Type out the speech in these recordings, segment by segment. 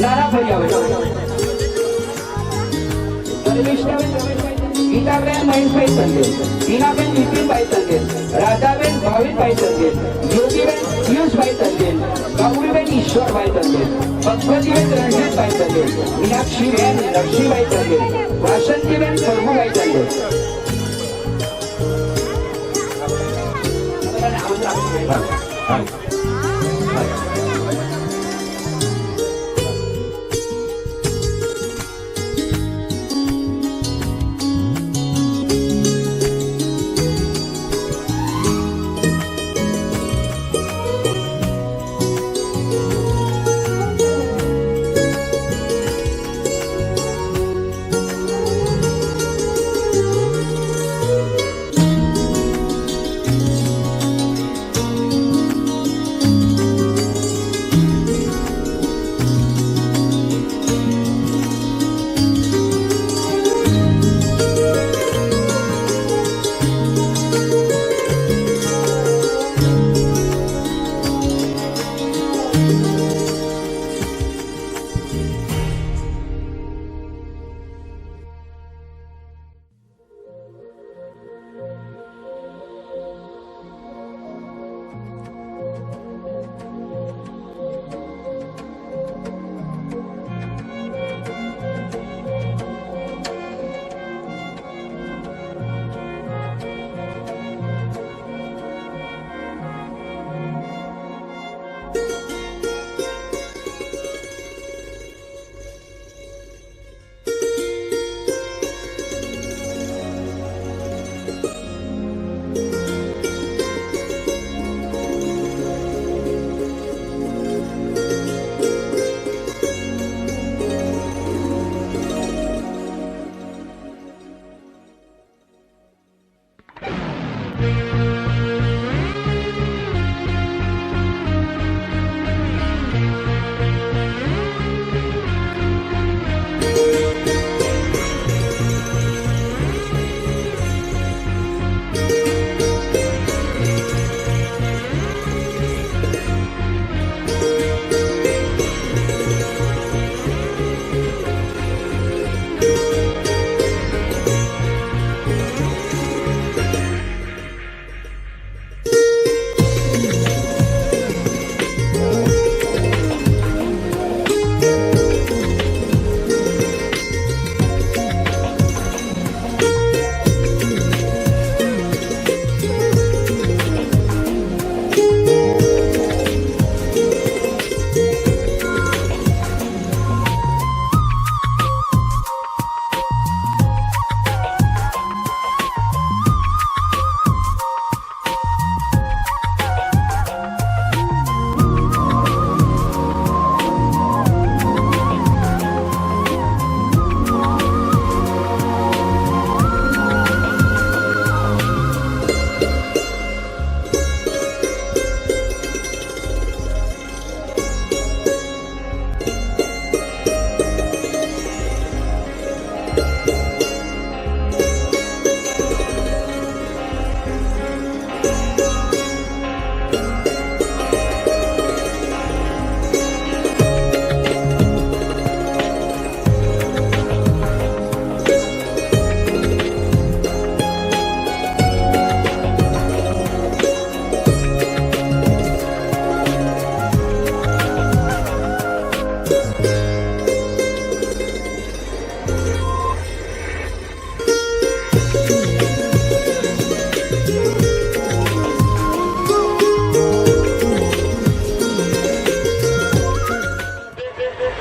नाना फरियावर गीताबेन महेशभाई संदेश, टीनाबेन नितीनभाई संदेश, राधाबेन भाविनभाई संदेश, ज्योतिबेन पियुषभाई संदेश, गौरीबेन ईश्वरभाई संदेश, भगवतीबेन रणजीतभाई संदेश, मीनाक्षीबेन लक्ष्मीभाई संदेश, वासंतीबेन प्रभुभाई संदेश।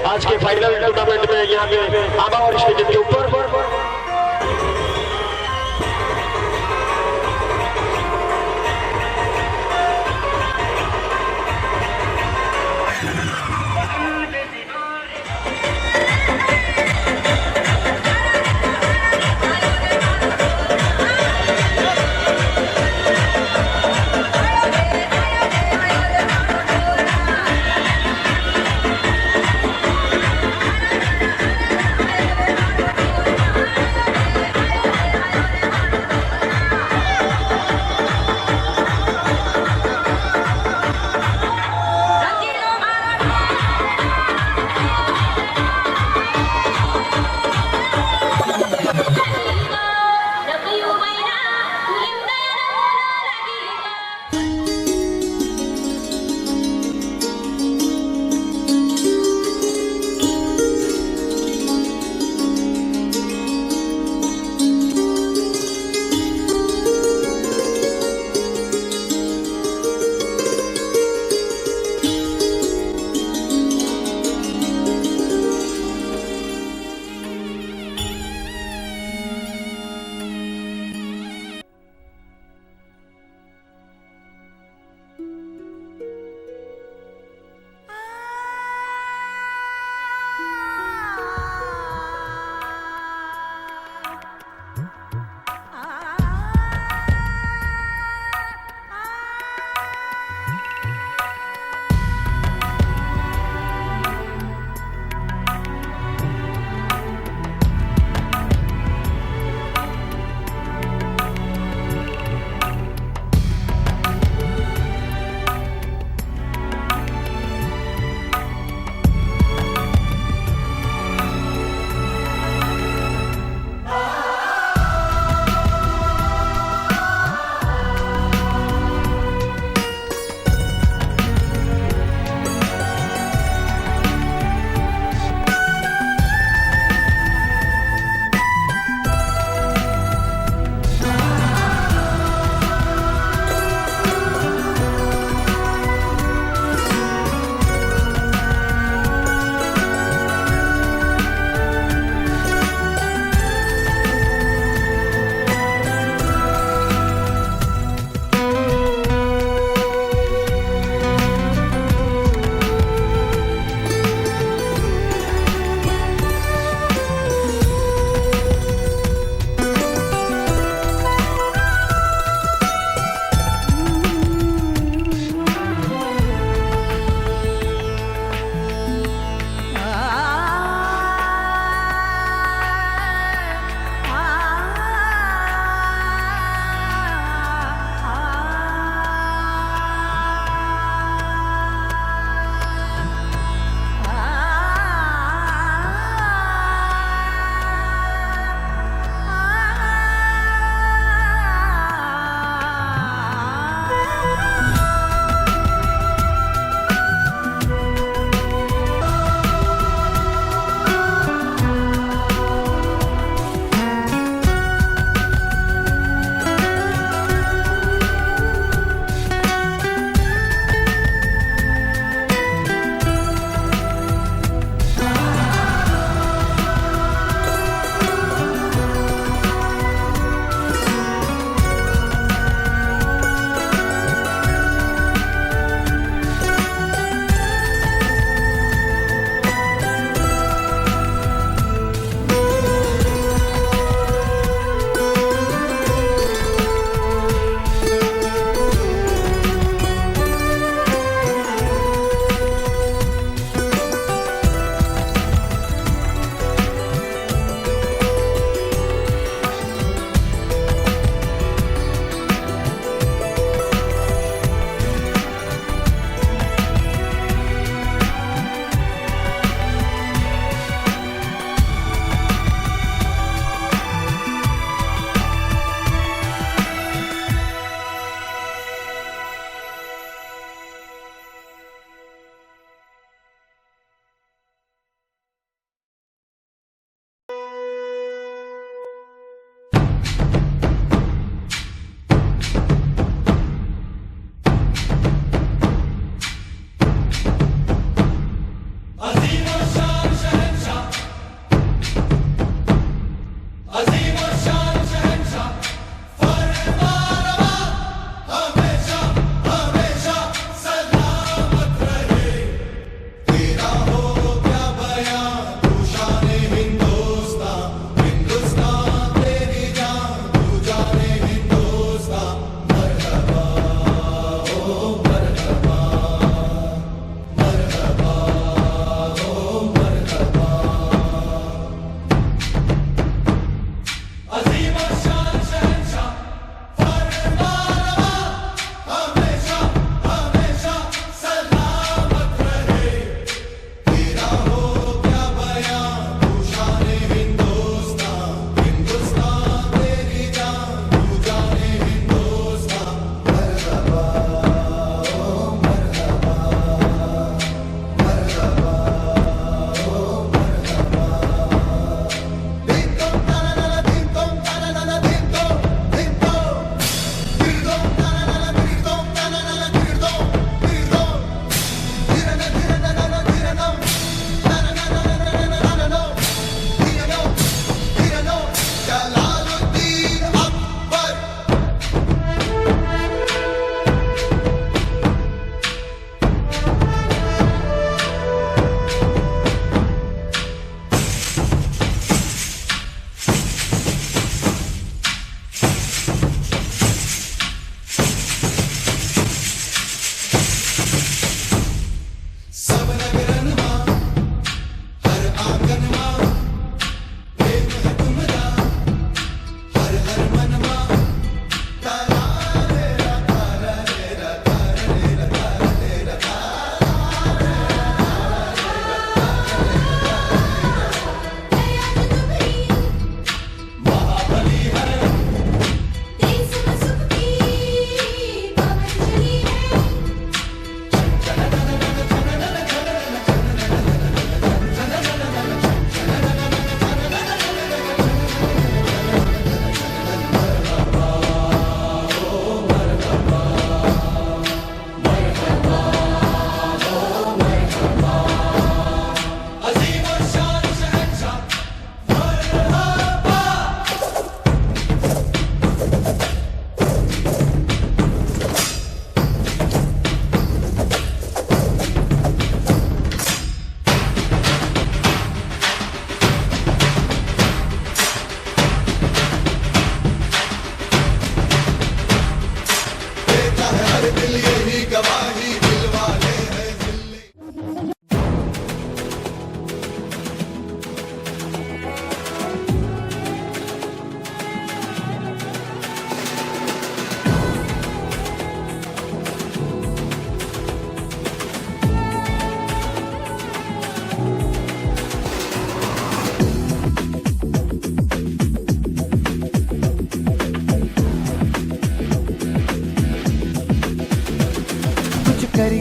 आज के फाइनल टूर्नामेंट में यहाँ पे आबा और स्टेडियम के ऊपर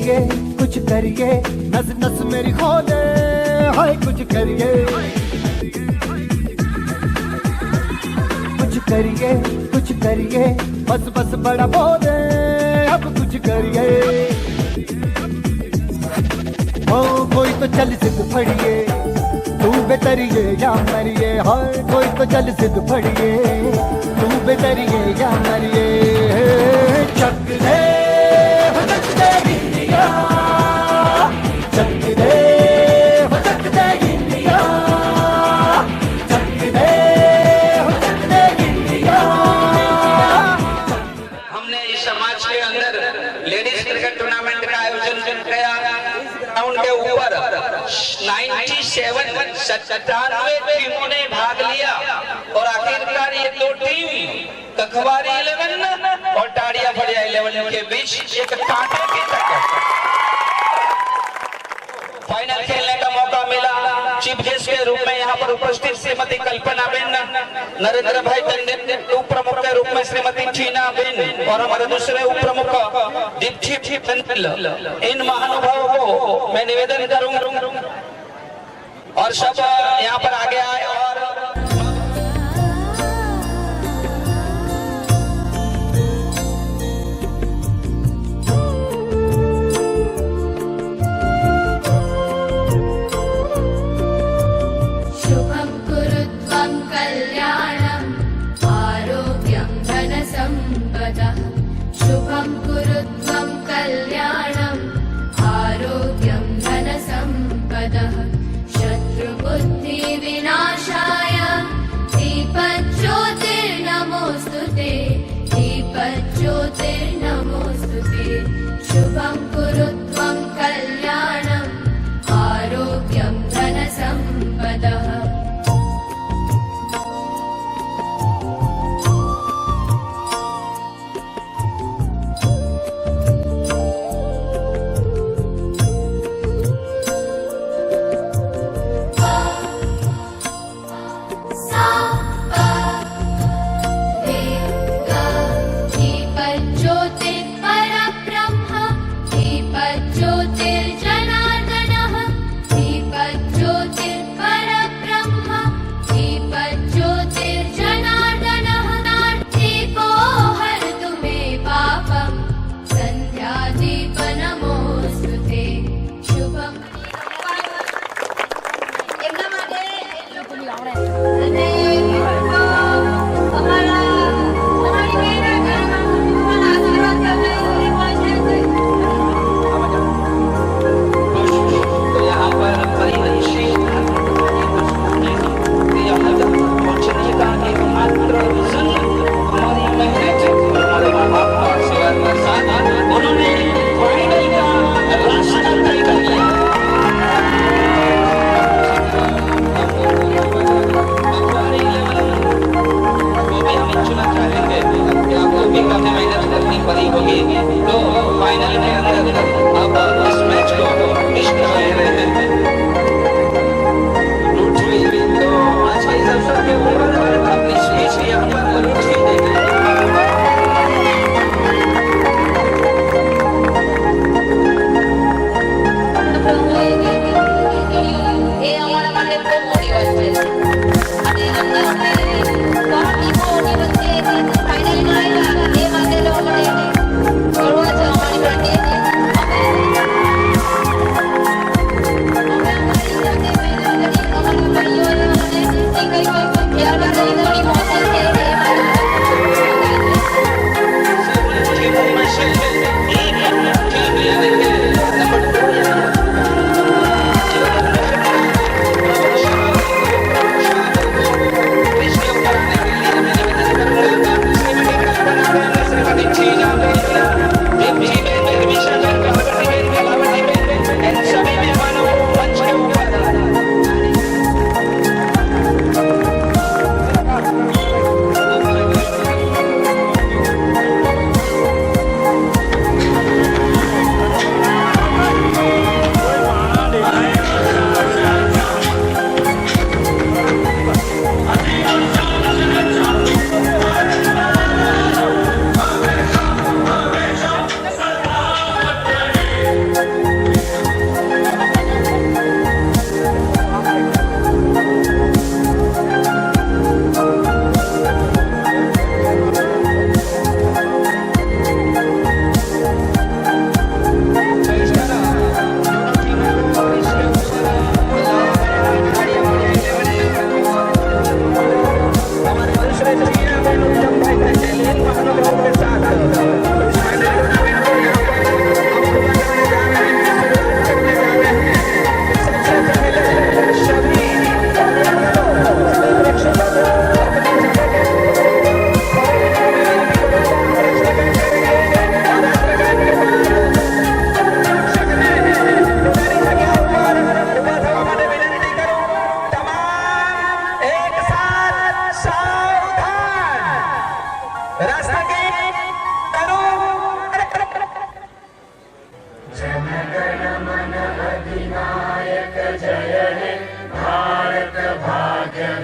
कुछ करिए, नस नस मेरी खोले, हाय कुछ करिए, कुछ करिए, बस बस बड़ा बोले, अब कुछ करिए। ओ कोई तो चल सिद्ध फड़िए, तू बेतरिए या मरिए, हाय कोई तो चल सिद्ध फड़िए, तू बेतरिए या मरिए। चक दे हो चक दे इंडिया, चक दे हो चक दे इंडिया, चक दे हो चक दे इंडिया। हमने इस समाज के अंदर लेडीज क्रिकेट टूर्नामेंट का आयोजन किया। ग्राउंड के ऊपर 97 टीमों ने भाग लिया और आखिरकार ये दो टीम कखवारी 11 और टाड़िया फड़िया 11 के बीच एक कांटे की टक्कर। फाइनल खेलने का मौका मिला। चीफ गेस्ट के रूप में यहाँ पर उपस्थित श्रीमती कल्पना बेन, नरेंद्र भाई टंडन, उप प्रमुख के रूप में श्रीमती टीना बेन और हमारे दूसरे उप प्रमुख दीप्ति पंडिल। इन महानुभावों को मैं निवेदन करूंगा और सब यहाँ पर आगे आए और शुभं कुरुत्वं कल्याणं आरोग्यं धनसम्पदः। शुभं कुरुत्वं कल्याणं आरोग्यं धनसम्पदः। शत्रुबुद्धि विनाशाय दीपज्योतिर्नमोस्तुते, दीपज्योतिर्नमोस्तुते। शुभं कुरुत्वं कल्याणं आरोग्यं धनसम्पदः।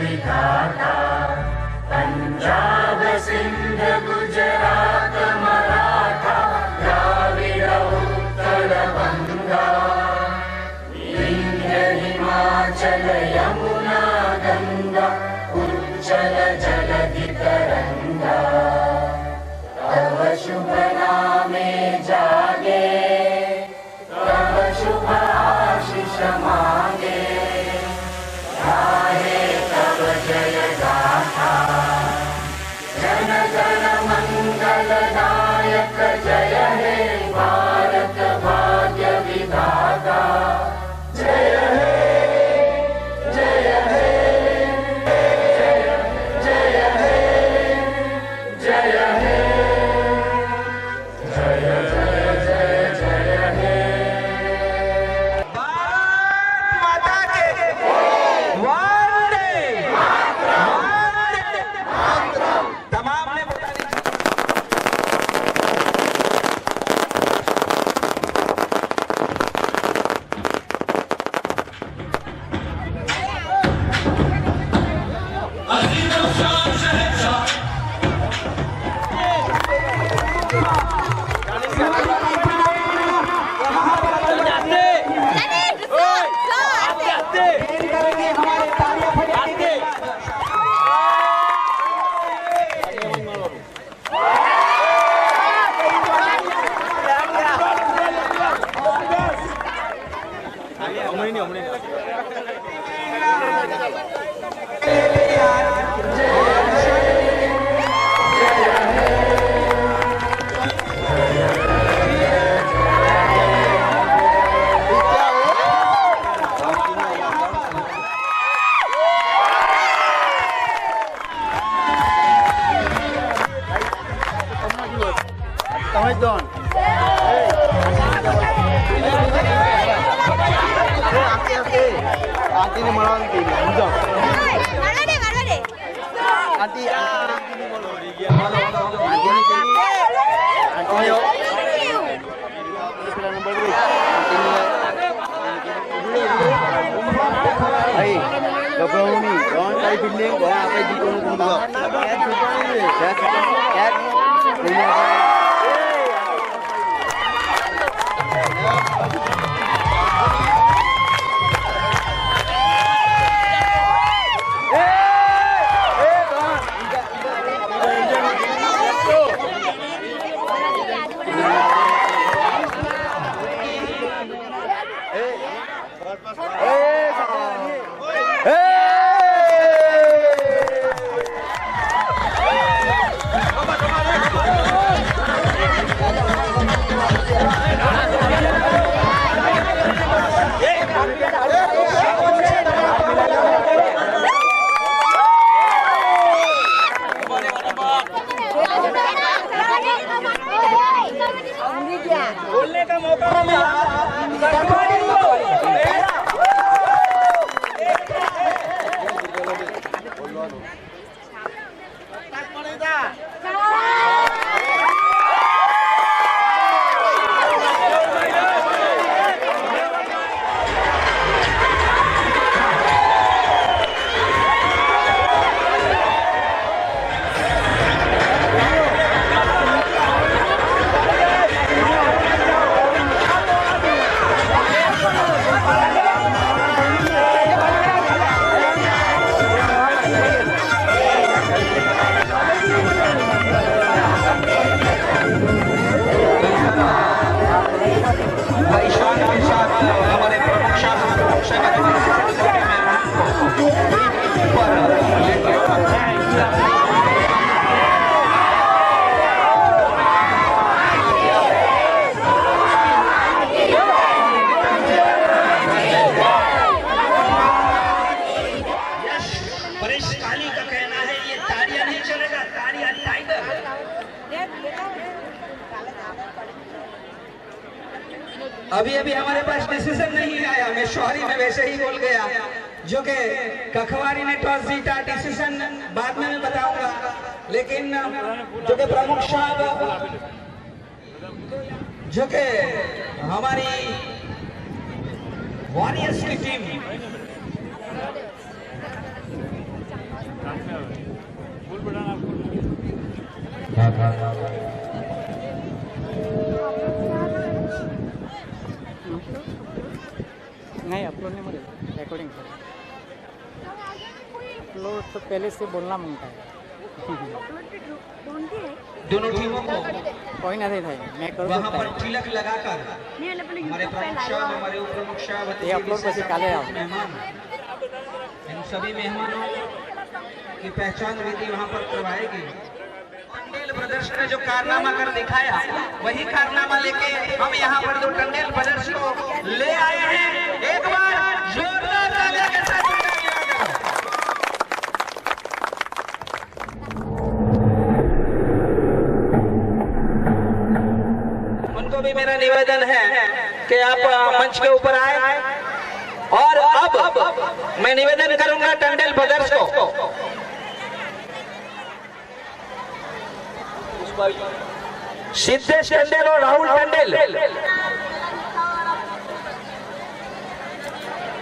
विधाता पंजाब सिंध गुजरात मराठा द्राविड उत्कल बंगा विंध्य हिमाचल यमुना गंगा उच्चल जलधि तरंगा तव शुभ नामे जागे तव शुभ आशीष मांगे गाहे तव जय गाथा जन गण मंगल नायक जय हे भारत भाग्य विधाता जय हे जय हे जय हे जय हे जय जय जय जय हे माता के वंदे तमाम ने बता दी। बोलने का मौका मिला। अभी अभी हमारे पास डिसीजन नहीं आया, मैं शौहरी में वैसे ही बोल गया, जो कि कखवारी ने टॉस जीता। डिसीजन बाद में मैं बताऊंगा, लेकिन जो कि प्रमुख साहब, जो कि हमारी वॉरियर्स की टीम लोग तो पहले से बोलना मांगता है। दोनों टीमों को कोई ना दे भाई, मैं कर वहाँ सकता पर है। तिलक लगाकर हमारे प्रमुख साहब, हमारे उप प्रमुख साहब, ये आप लोग कैसे काले आओ? मेहमान, इन सभी मेहमानों की पहचान विधि वहाँ पर करवाएगी। टंडेल ब्रदर्स ने जो कारनामा कर दिखाया, वही कारनामा लेके हम यहाँ पर जो टंडेल ब्रदर्स को ले आए हैं, एक बार जोरदार तालियों के साथ उनको भी मेरा निवेदन है कि आप मंच के ऊपर आए। और अब मैं निवेदन करूंगा टंडेल ब्रदर्स को, सिद्धेश टंडेल और राहुल टंडेल,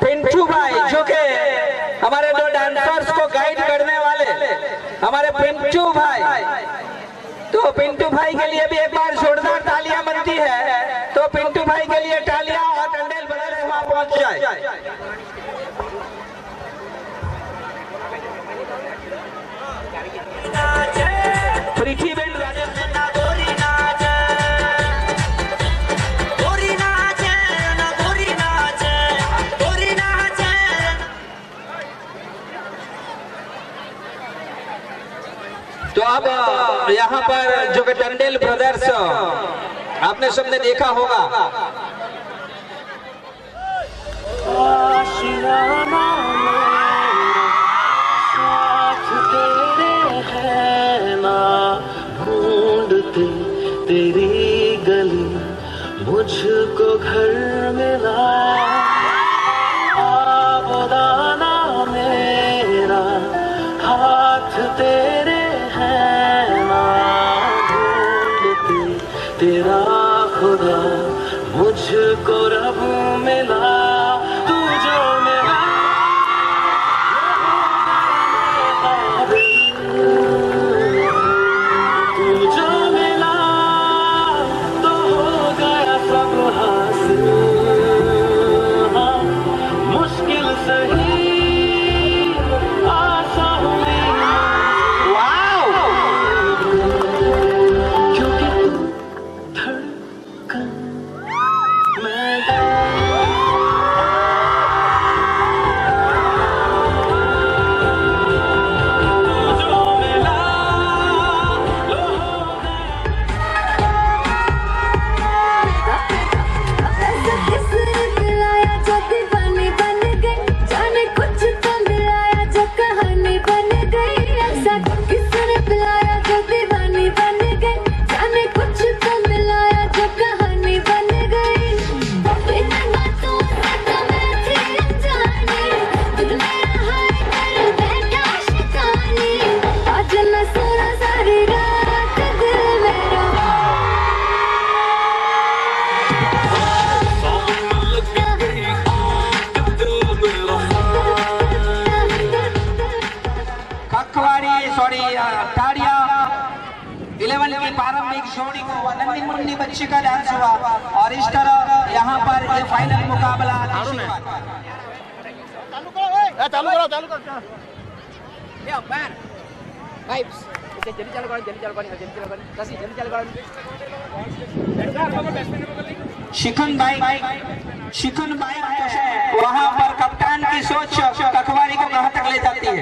पिंटू भाई जो कि हमारे दो डांसर्स को गाइड करने वाले हमारे पिंटू भाई, तो पिंटू भाई के लिए भी एक बार जोरदार तालियां बनती है। तो पिंटू भाई के लिए तालियां और टंडेल ब्रदर्स वहां पहुंच जाए। पृथ्वीबेन तो अब यहाँ पर जो कि टंडेल ब्रदर्स आपने सबने देखा होगा, ढूंढते तेरी गली मुझको घर मिला, आबदाना मेरा हाथ तेरे हैं ना, ढूंढते तेरा खुदा मुझको रब मिला, तू जो मेरा तू जो मिला तो हो गया सब हासिल, हाँ, मुश्किल सही आसान हुई, क्योंकि तू धड़कन मैं ताड़िया 11 की प्रारंभिक जोड़ी को नन्ही मुन्नी बच्ची का डांस हुआ। और इस तरह यहाँ पर ये फाइनल मुकाबला चालू करो भाई जल्दी चालू करो, जल्दी चालू करो, जल्दी चालू करो, जल्दी चालू करो। शिखन भाई वहाँ पर कप्तान की सोच कखवारी को कहाँ तक ले जाती है।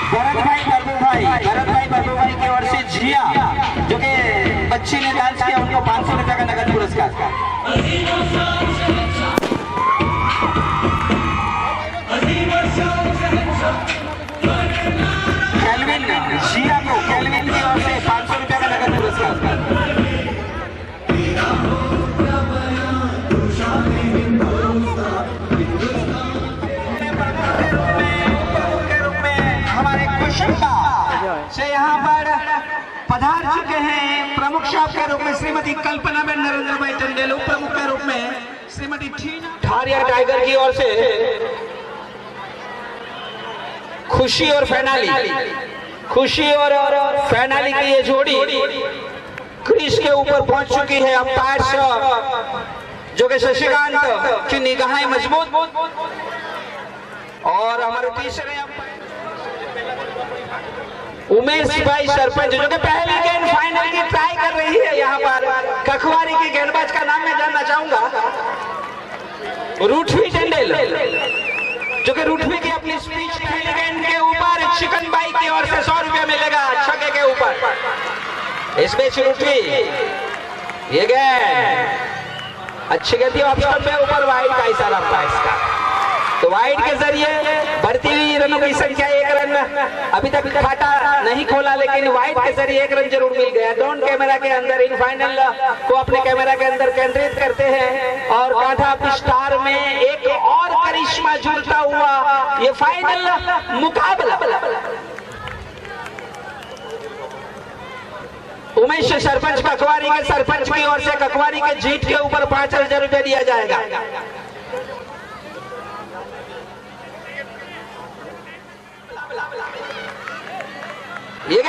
भरत भाई बब्बू भाई की ओर से जिया जो कि बच्ची ने डांस किया, उनको 500 रुपए का नगद पुरस्कार। कैल्विन जिया को कैल्विन की ओर से 500 रुपए का नगद पुरस्कार। से यहाँ पर पधार चुके हैं प्रमुख साहब के रूप में श्रीमती कल्पनाबेन नरेंद्र भाई टंडेल, उप प्रमुख के रूप में श्रीमती ठारिया टाइगर की ओर से खुशी और फैनाली की ये जोड़ी क्रीज के ऊपर पहुंच चुकी है। अंपायर जो कि शशिकांत की निगाहें मजबूत और हमारे तीसरे उमेश भाई सरपंच जो कि पहली गेंद फाइनल की ट्राई कर रही है। यहाँ पर कखवारी की गेंदबाज का नाम मैं जानना चाहूंगा, रूठवी टंडेल, जो कि रूठवी की अपनी स्पीच पहली गेंद के ऊपर चिकन बाई की ओर से 100 रुपया मिलेगा छक्के के ऊपर। इसमें रूठवी ये गेंद अच्छी गति ऑप्शन पे ऊपर वाइड का इशारा था इसका, तो वाइड के जरिए बढ़ती हुई रनों की संख्या 1 रन अभी तक खाता नहीं खोला, लेकिन वाइड के जरिए 1 रन जरूर मिल गया। डोन कैमरा के अंदर इन फाइनल को अपने कैमरा के अंदर केंद्रित करते हैं और कांठा स्टार में एक और करिश्मा जुड़ता हुआ ये फाइनल मुकाबला उमेश सरपंच कखवारी के सरपंच की ओर से कखवारी के जीत के ऊपर 5000 रुपए दिया जाएगा। ये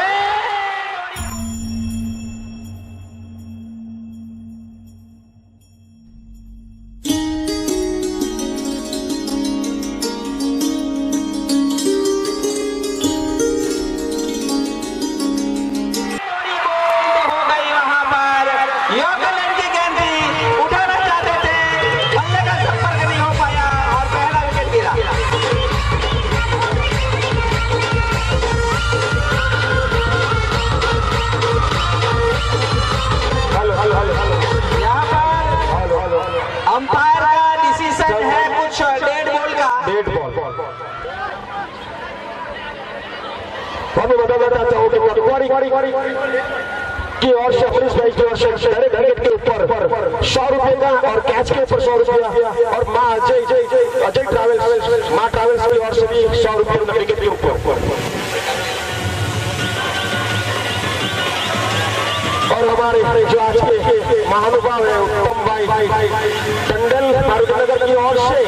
अंपायर का डिसीजन है कुछ डेड बॉल का। डेड बॉल मैं बताना चाहता हूँ कि कटवारी की ओर से पुलिस भाई की ओर से डायरेक्ट विकेट के ऊपर 100 रुपए का और कैच के ऊपर 100 रुपया और माँ अजय ट्रैवल्स माँ ट्रैवल्स की ओर से भी 100 रुपये विकेट के ऊपर। और हमारे जो आज के महानुभाव है उत्तम भाई टंडल फारूकनगर की ओर से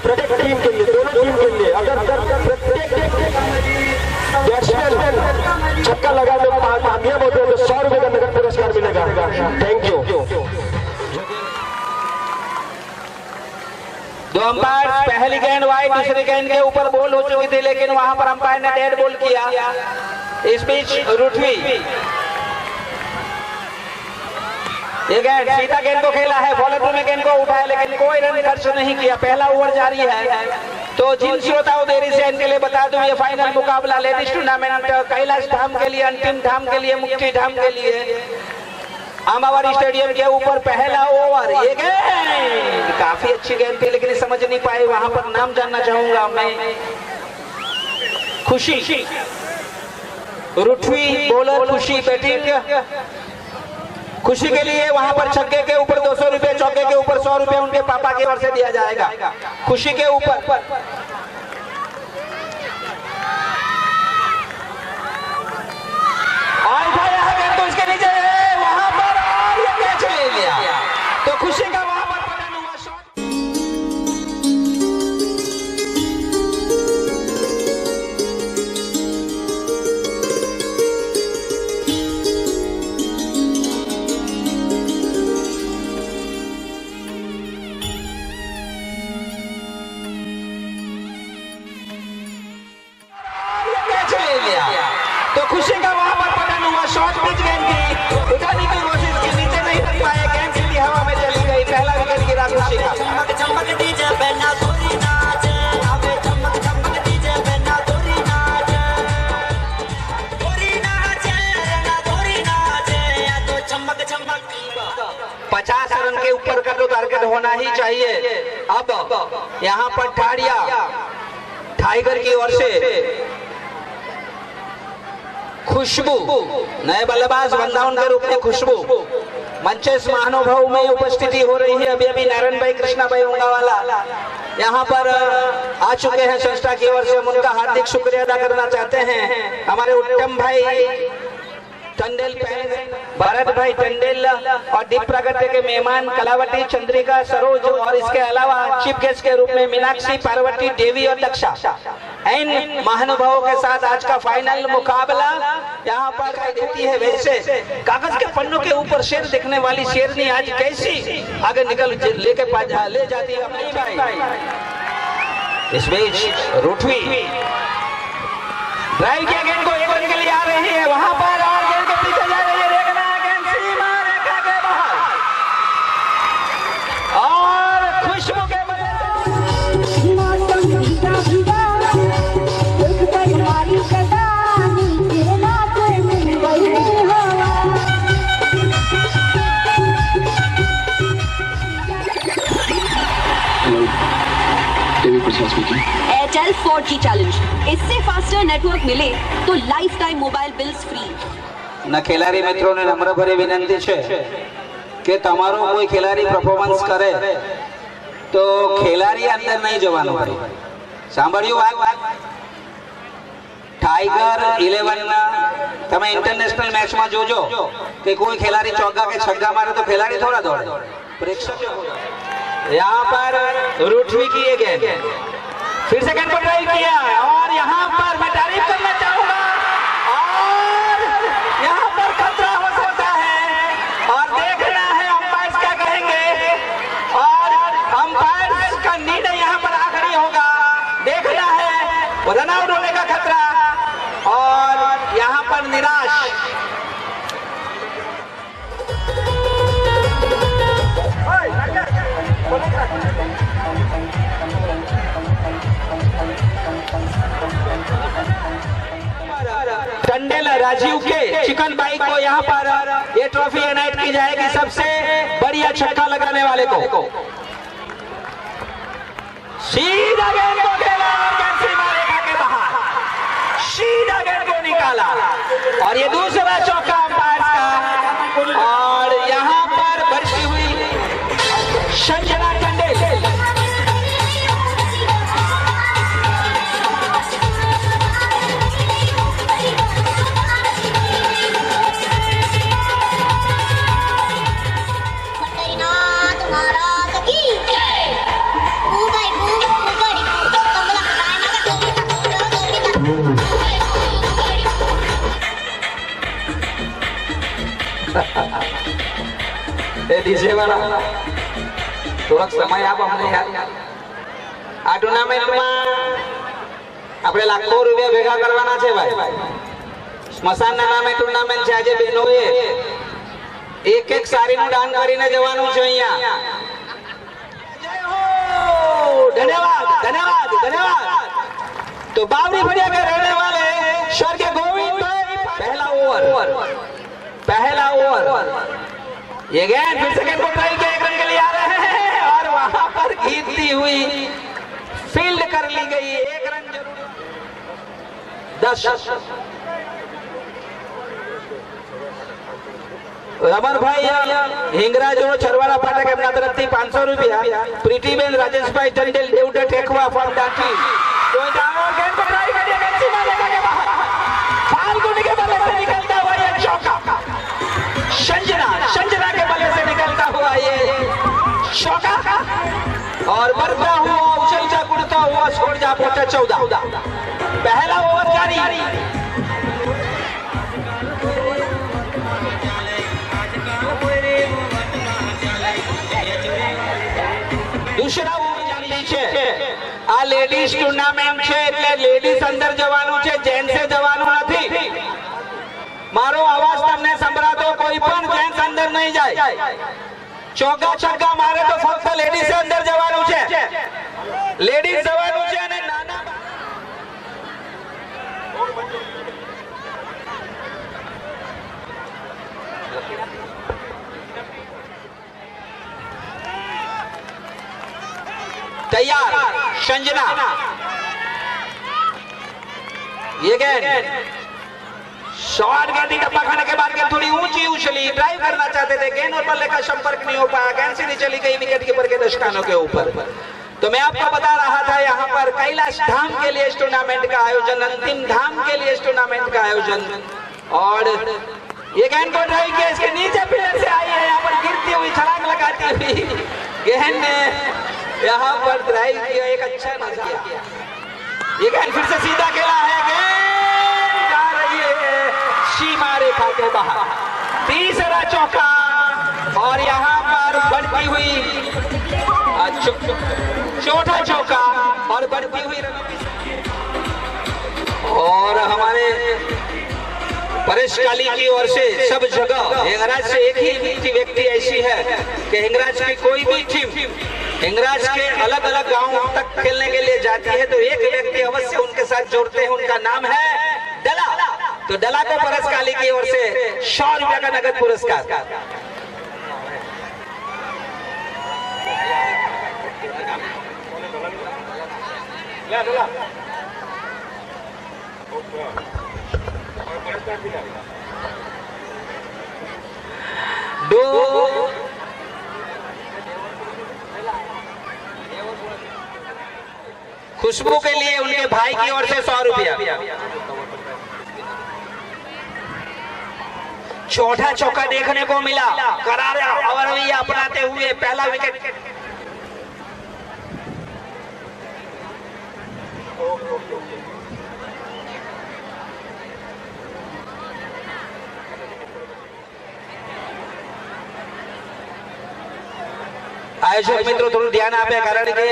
प्रत्येक टीम के लिए, दोनों टीम के लिए अगर प्रत्येक बैट्समैन छक्का लगा तो कामयाब होते हैं तो 100 रुपए का नगद पुरस्कार मिलेगा। Thank you. दो अंपायर पहली गेंद वाइड, दूसरी गेंद के ऊपर बॉल हो चुकी थी, लेकिन वहां पर अंपायर ने डेड बॉल किया। इस बीच रूठवी ये गेंद सीधा गेंद को खेला है, बॉलर में गेंद को उठाया लेकिन कोई रन खर्च नहीं किया। पहला ओवर जारी है। तो जिन श्रोताओं देरी से इनके लिए बता दूं ये फाइनल मुकाबला लेडीज टूर्नामेंट कैलाश धाम के लिए, अंतिम धाम के लिए, मुक्ति धाम के लिए आमावारी स्टेडियम के ऊपर पहला ओवर। ये गेंद काफी अच्छी गेंद थी लेकिन समझ नहीं पाए, वहां पर नाम जानना चाहूंगा मैं। खुशी रूठवी बॉलर, खुशी बैटिंग। खुशी के लिए वहां पर छक्के के ऊपर 200 रुपए, चौके के ऊपर 100 रुपए उनके पापा की ओर से दिया जाएगा। खुशी के ऊपर तो इसके नीचे वहां पर और ये कैच ले लिया, तो खुशी का वहां पर पतन हुआ शॉट। तो खुशी का वहां पर पतन हुआ, शॉट पिच गेंद की उठाने की कोशिश की, नीचे नहीं रख पाए, गेंद सीधी हवा में चली गई। पहला विकेट गिरा खुशी का। चमक डीजे बना गोरी नाच, अबे चमक चमक डीजे बना गोरी नाच, गोरी नाच ना गोरी नाच, या तो चमक चमक। 50 रन के ऊपर का तो टारगेट होना ही चाहिए। अब यहाँ पर ठाड़िया टाइगर की ओर से खुशबू, नए बल्लेबाज वृंदावन के रूप में खुशबू मंचेस महानुभाव में उपस्थिति हो रही है। अभी अभी नारायण भाई, कृष्णा भाई होंगावाला यहाँ पर आ चुके हैं संस्था की ओर से। हम उनका हार्दिक शुक्रिया अदा करना चाहते हैं। हमारे उत्तम भाई टंडेल, भरत भाई टंडेल और दीप प्रगति के मेहमान कलावती, चंद्रिका, सरोज और इसके अलावा चीफ गेस्ट के रूप में मीनाक्षी, पार्वती, देवी और दक्षा इन महानुभावों के साथ आज का फाइनल मुकाबला यहाँ पर दिखाई देती है। वैसे कागज के पन्नों के ऊपर शेर दिखने वाली शेरनी आज कैसी आगे निकल लेके ले जाती है अपनी भाई। इस बीच रुठवी ड्राइव किया गेंद को एक रन के लिए आ रही है वहां पर और गेंद के पीछे जा रही है। देखना गेंद सीमा रेखा के बाहर और खुशबू के एयरटेल 4G चैलेंज, इससे फास्टर नेटवर्क मिले तो life time mobile bills free. न ખેલાડી મિત્રોને નમ્ર ભરી વિનંતી છે કે તમારો કોઈ ખેલાડી પરફોર્મન્સ કરે તો ખેલાડી અંદર નહીં જવાનું ભાઈ। સાંભળ્યું વાત? ટાઈગર 11 ના તમે ઇન્ટરનેશનલ મેચમાં જોજો કે કોઈ ખેલાડી ચોગ્ગા કે છગ્ગા મારે તો ખેલાડી થોડા દોડે, प्रेक्षक यहाँ पर रुठवी किए गए, फिर सेकंड पर ड्राइव किया और यहाँ पर मैं तारीफ करना चाहूंगा और यहाँ पर खतरा हो सकता है और देखना है अंपायर्स क्या कहेंगे और अंपायर्स का निर्णय यहाँ पर आखिरी होगा। देखना है रन आउट होने का खतरा और यहाँ पर निराश। टंडेल राजीव के चिकन बाई को यहाँ पर ये ट्रॉफी एनायत की जाएगी सबसे बढ़िया छक्का लगाने वाले को। सीधा गेंद को खेला और गेंद सीमा रेखा के बाहर, सीधा गेंद को निकाला और ये दूसरा चौका अंपायर का और यहाँ पर बरसी हुई संजना टंडेल। डीजे वाला થોડોક સમય આપો અમને યાર। આ ટુર્નામેન્ટમાં આપણે લાખો રૂપિયા ભેગા કરવાના છે ભાઈ। સ્મશાનના નામે ટુર્નામેન્ટ છે। આજે બહેનોએ એક એક સારીનું દાન કરીને જવાનું છે અહીંયા। જય હો, ધન્યવાદ ધન્યવાદ ધન્યવાદ। तो बावरी भड़िया में रहने वाले स्वर्गीय गोविंद भाई पहला ओवर ये गेंद फिर सेकंड को ट्राई के एक रन के लिए आ रहे हैं और वहां पर गिरती हुई फील्ड कर ली गई। एक रन जरूर 10। रमन भाई हिंगरा जो छरवाड़ा फाटक एमना तरफથી 500 રૂપિયા। પ્રીતિબેન રાજેશભાઈ ટંડેલ દેવડા ટેકવા ફોર્મ દાખી कोई डाउन गेंद पर ट्राई कर दिया, गेंद सीमा रेखा के बाहर, फाल्गुनी के बल्ले से निकलता हुआ ये चौका, संजना के बल्ले से निकलता हुआ ये चौका और बढ़ता हुआ उछलता कूदता हुआ स्कोर जा पहुंचा 14। पहला ओवर जारी। दूसरा ओवर जारी છે। આ લેડીઝ ટુર્નામેન્ટ છે એટલે લેડીઝ અંદર જવાનું છે, જેન્ટ્સે જવાનું નથી। મારો અવાજ તમને સંભળાતો કોઈ પણ જેન્ટ્સ અંદર નહીં જાય। ચોગ્ગા છગ્ગા મારે તો ફક્ત લેડીઝ અંદર જવાનું છે, લેડીઝ જવાનું છે અને નાના तैयार। संजना ये गेंद शॉट गेंद टप्पा खाने के बाद गेंद थोड़ी ऊंची उछली, ड्राइव करना चाहते थे, गेंद और बल्ले का संपर्क नहीं हो पाया, गेंद सीधी चली गई विकेट कीपर के दशकानों के ऊपर। तो मैं आपको बता रहा था यहाँ पर कैलाश धाम के लिए इस टूर्नामेंट का आयोजन, अंतिम धाम के लिए इस टूर्नामेंट का आयोजन। और ये गेंद को ड्राइव किया, इसके नीचे प्लेयर से आई है, यहाँ पर गिरती हुई छलांग लगाती हुई गेंद ने यहाँ पर ड्राइव किया, एक अच्छा नजारा। ये गेंद फिर से सीधा खेला है, गेंद जा रही है सीमा रेखा के बाहर। तीसरा चौका और यहाँ पर बढ़ती हुई चौथा चौका और बढ़ती हुई रनों की और हमारे परेश काली की ओर से सब जगह हिंगराज से एक ही व्यक्ति ऐसी है कि हिंगराज की कोई भी टीम हिंगराज के अलग अलग गांव तक खेलने के लिए जाती है तो एक व्यक्ति अवश्य उनके साथ जोड़ते हैं, उनका नाम है डला। तो डला को परेश काली की ओर से 100 रुपया का नगद पुरस्कार। दो खुशबू के लिए उनके भाई की ओर से 100 रुपया। चौथा चौका देखने को मिला, करारा और रवैया अपनाते हुए पहला विकेट। आयोजक मित्रों थोड़ा ध्यान आपे कारण के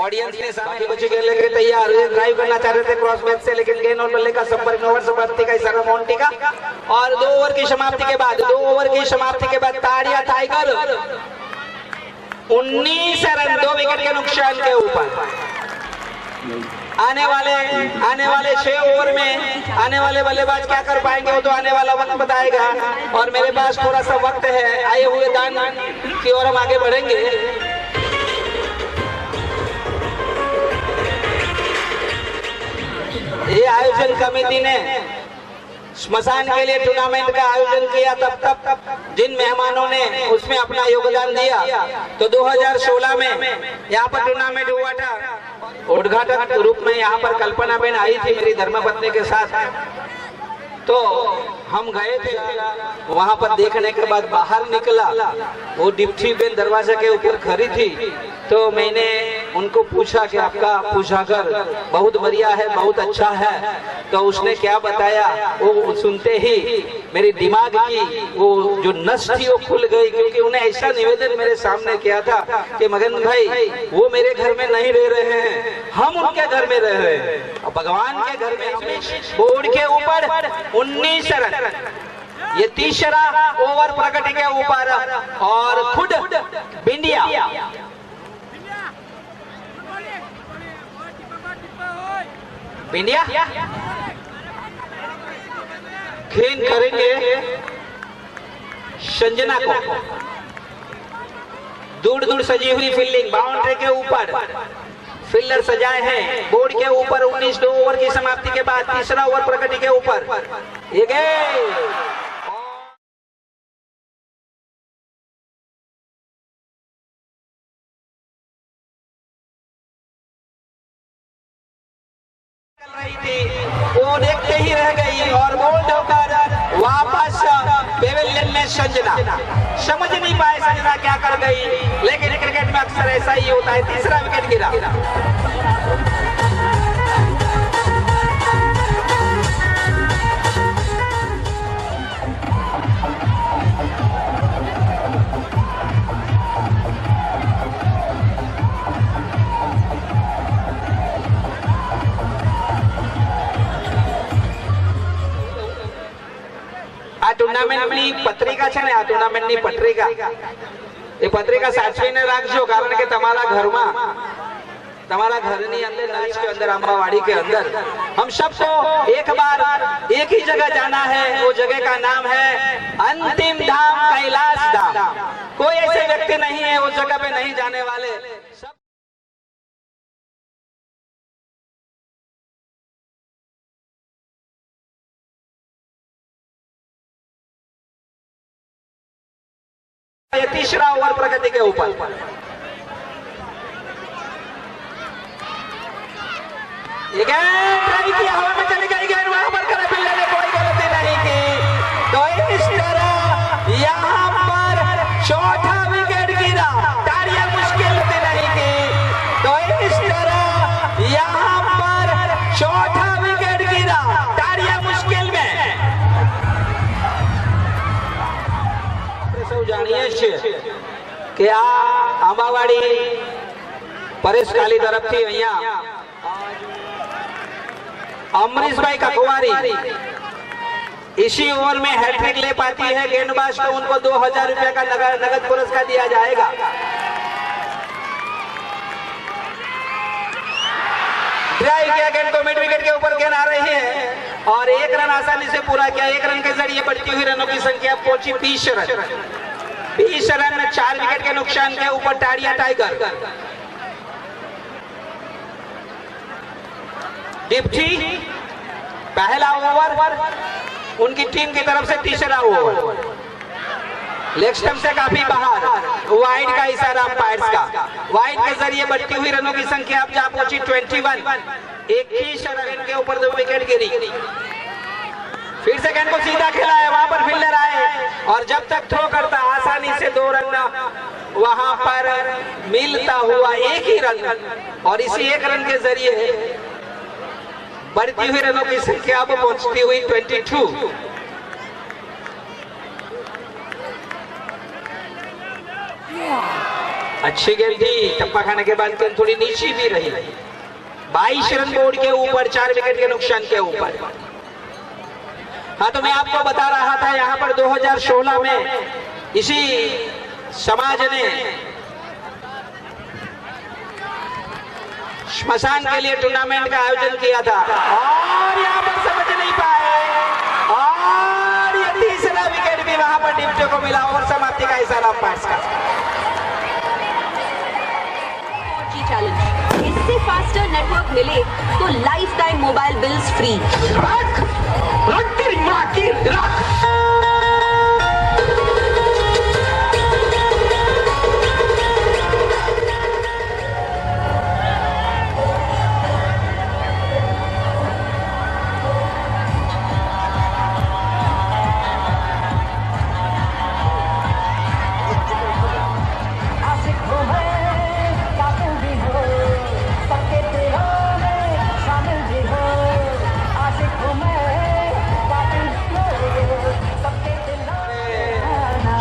ऑडियंस ने बाकी बच्चे खेलने के तैयार ड्राइव करना चाह रहे थे क्रॉस मैच से, लेकिन गेंद और बल्ले का संपर्क ओवर समाप्ति का इशारा मोंटी का और 2 ओवर की समाप्ति के बाद ताड़िया टाइगर 19 रन 2 विकेट के नुकसान के ऊपर। आने वाले 6 ओवर में आने वाले बल्लेबाज क्या कर पाएंगे वो तो आने वाला वक्त बताएगा और मेरे पास थोड़ा सा वक्त है। आए हुए दान की ओर हम आगे बढ़ेंगे। ये आयोजन कमेटी ने स्मशान के लिए टूर्नामेंट का आयोजन किया, तब जिन मेहमानों ने उसमें अपना योगदान दिया तो 2016 में यहाँ पर टूर्नामेंट हुआ था। उद्घाटक के रूप में यहाँ पर कल्पना बेन आई थी मेरी धर्मपत्नी के साथ, तो हम गए थे वहाँ पर। देखने के बाद बाहर निकला, वो डिप्टी बेन दरवाजे के ऊपर खड़ी थी, तो मैंने उनको पूछा कि आपका पूजाघर बहुत बढ़िया है, बहुत अच्छा है। तो उसने क्या बताया, वो सुनते ही मेरी दिमाग की वो जो नस थी वो खुल गई, क्योंकि उन्हें ऐसा निवेदन मेरे सामने किया था कि मगन भाई वो मेरे घर में नहीं रह रहे हैं, हम उनके घर में रह रहे हैं और भगवान के घर में। बोर्ड के ऊपर 19 रन, ये तीसरा ओवर प्रगति के ऊपर और खुद बिंडिया खेल करेंगे संजना को। दूर सजी हुई फील्डिंग, बाउंड्री के ऊपर फील्डर सजाए हैं। बोर्ड के ऊपर 19 2 ओवर की समाप्ति के बाद तीसरा ओवर प्रगति के ऊपर ये गए। वो देखते ही रह गई और बोल्ड होकर वापस पेवेलियन में संजना। समझ नहीं पाए संजना क्या कर गई, लेकिन क्रिकेट में अक्सर ऐसा ही होता है। तीसरा विकेट गिरा। આ ટુર્નામેન્ટની પત્રિકા છે ને, આ ટુર્નામેન્ટની પત્રિકા એ પત્રિકા સાચવીને રાખજો, કારણ કે તમારા ઘરમાં તમારા ઘરની અંદર नलिच के अंदर आंबावाड़ी के अंदर हम सबको एक बार एक ही जगह जाना है। वो जगह का नाम है अंतिम धाम कैलाश धाम। कोई ऐसे व्यक्ति नहीं है उस जगह पे नहीं जाने वाले। सब ये तीसरा ओवर प्रगति के ऊपर ये ट्राई किया, हवा में चली गई गेंद, वहां पर करे पिल्ले ने कोई गलती नहीं की। तो इस तरह यहाँ पर चौथा विकेट गिरा। ताड़ियां मुश्किल नहीं की। तो इस तरह यहाँ पर છે કે આ આંબાવાડી પરેશ કાલી તરફથી અહીંયા अमरीश भाई ककवारी इसी ओवर में हैट्रिक ले पाती है गेंदबाज तो उनको 2000 रुपए का नगद पुरस्कार दिया जाएगा। ड्राइव किया गेंद को मिड विकेट के ऊपर गेंद आ रही है और 1 रन आसानी से पूरा किया। 1 रन के जरिए बढ़ती हुई रनों की संख्या पहुंची 20 रन। 20 रन में 4 विकेट के नुकसान के ऊपर टारिया टाइगर। डिप्टी पहला ओवर उनकी टीम की तरफ से तीसरा ओवर लेग स्टंप से काफी बाहर, वाइड का इशारा अंपायर्स का। वाइड के जरिए बढ़ती हुई रनों की संख्या अब जहां पहुंची 21। 21 रन के ऊपर 2 विकेट गिरी। फिर से गेंद को सीधा खेला है, वहां पर फील्डर आए और जब तक थ्रो करता आसानी से 2 रन वहां पर मिलता हुआ 1 ही रन और इसी 1 रन के जरिए बढ़ती हुई रनों की संख्या अब पहुंचती हुई 22। अच्छी गेंद थी, टप्पा खाने के बाद गेंद थोड़ी नीची भी रही। 22 रन बोर्ड के ऊपर 4 विकेट के नुकसान के ऊपर। हाँ, तो मैं आपको बता रहा था यहाँ पर 2016 में इसी समाज ने श्मशान के लिए टूर्नामेंट का आयोजन किया था और यहाँ पर समझ नहीं पाए और ये तीसरा विकेट भी वहां पर डिप्टी को मिला। ओवर समाप्ति का इशारा अंपायर्स का। चैलेंज, इससे फास्टर नेटवर्क मिले तो life time mobile bills free. रख तेरी माँ की रख।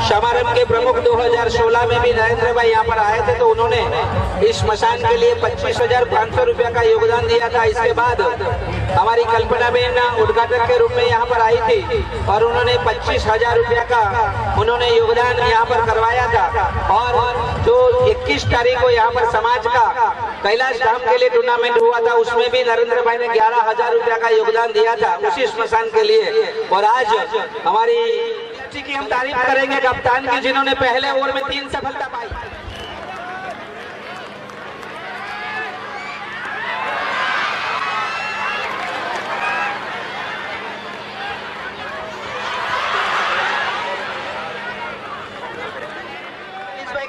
समारंभ के प्रमुख 2016 में भी नरेंद्र भाई यहाँ पर आए थे तो उन्होंने इस स्मशान के लिए 25,500 रुपया का योगदान दिया था। इसके बाद हमारी कल्पना बेन उद्घाटक के रूप में यहाँ पर आई थी और उन्होंने 25,000 रुपया का उन्होंने योगदान यहाँ पर करवाया था। और जो 21 तारीख को यहाँ पर समाज का कैलाश धाम के लिए टूर्नामेंट हुआ था उसमें भी नरेंद्र भाई ने 11,000 रुपया का योगदान दिया था उसी स्मशान के लिए। और आज हमारी की हम तारीफ करेंगे कप्तान की जिन्होंने पहले ओवर में 3 सफलता पाई।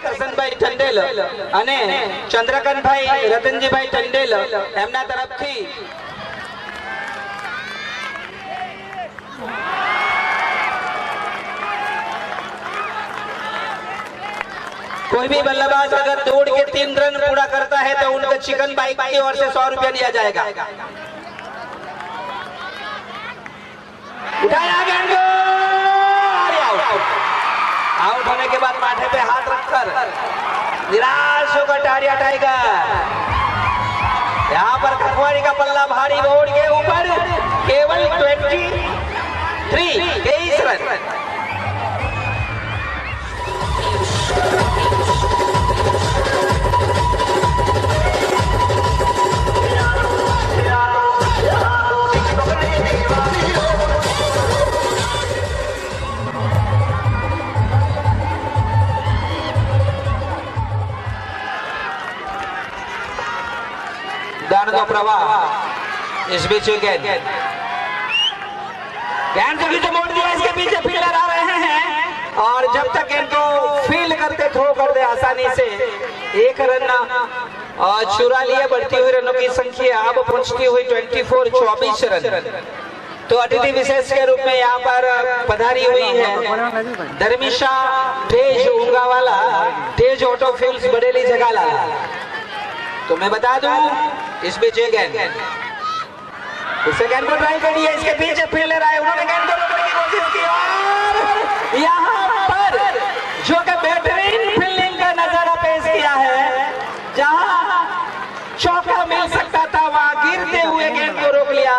કરશનભાઈ ટંડેલ અને ચંદ્રકાંતભાઈ રતનજીભાઈ ટંડેલ એમના તરફથી कोई भी बल्लेबाज अगर दौड़ के 3 रन पूरा करता है तो उनको चिकन बाइक की ओर से 100 रुपया दिया जाएगा। उठाया गेंद को आउट होने के बाद माथे पे हाथ रखकर निराश होकर टारिया टाइगर। यहाँ पर ककवारी का पल्ला भारी बोर्ड के ऊपर केवल 23 रन। दान का प्रवाह इस बीच गेंद के पीछे मोड़ दिया, इसके पीछे फील्डर आ रहे हैं और जब तक इनको फील्ड करते थ्रो करते आसानी से 1 रन चुरा लिए। बढ़ती हुई रनों की संख्या अब पहुंचती हुई 24 रन। तो अतिथि विशेष के रूप में यहाँ पर पधारी हुई है धर्मिशा तेज उंगावाला तेज ऑटो फील्ड्स बड़ेली जगाला। तो मैं बता दूं इस बीच गेंद इसे गेंद को ट्राई करी है, इसके पीछे फील्डर आए, उन्होंने गेंद को रोकने की कोशिश की और यहाँ पर जो कि बेहतरीन फील्डिंग का नजारा पेश किया है, जहां चौका मिल सकता था वहां गिरते हुए गेंद को रोक लिया।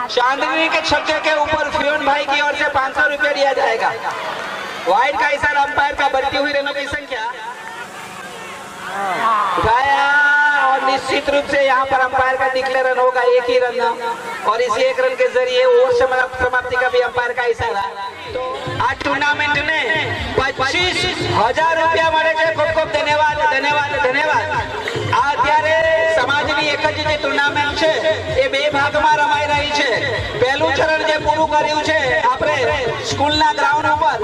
चांदनी के छक्के के ऊपर फ्योन भाई की ओर से 500 रुपया दिया जाएगा। वाइड का इशारा अंपायर का बढ़ती हुई रनों की संख्या उठाया और निश्चित रूप से यहाँ पर अंपायर का डिक्लेयर रन होगा, एक ही रन, और इसी एक रन के जरिए ओवर समाप्ति का भी अंपायर का इशारा। तो आज टूर्नामेंट में 25,000 રૂપિયા મળે છે। ખૂબ ખૂબ ધન્યવાદ ધન્યવાદ ધન્યવાદ। આ અત્યારે સમાજની એક જ જે ટુર્નામેન્ટ છે એ બે ભાગમાં રમાઈ રહી છે। પહેલું ચરણ જે પૂરું કર્યું છે આપણે સ્કૂલના ગ્રાઉન્ડ ઉપર,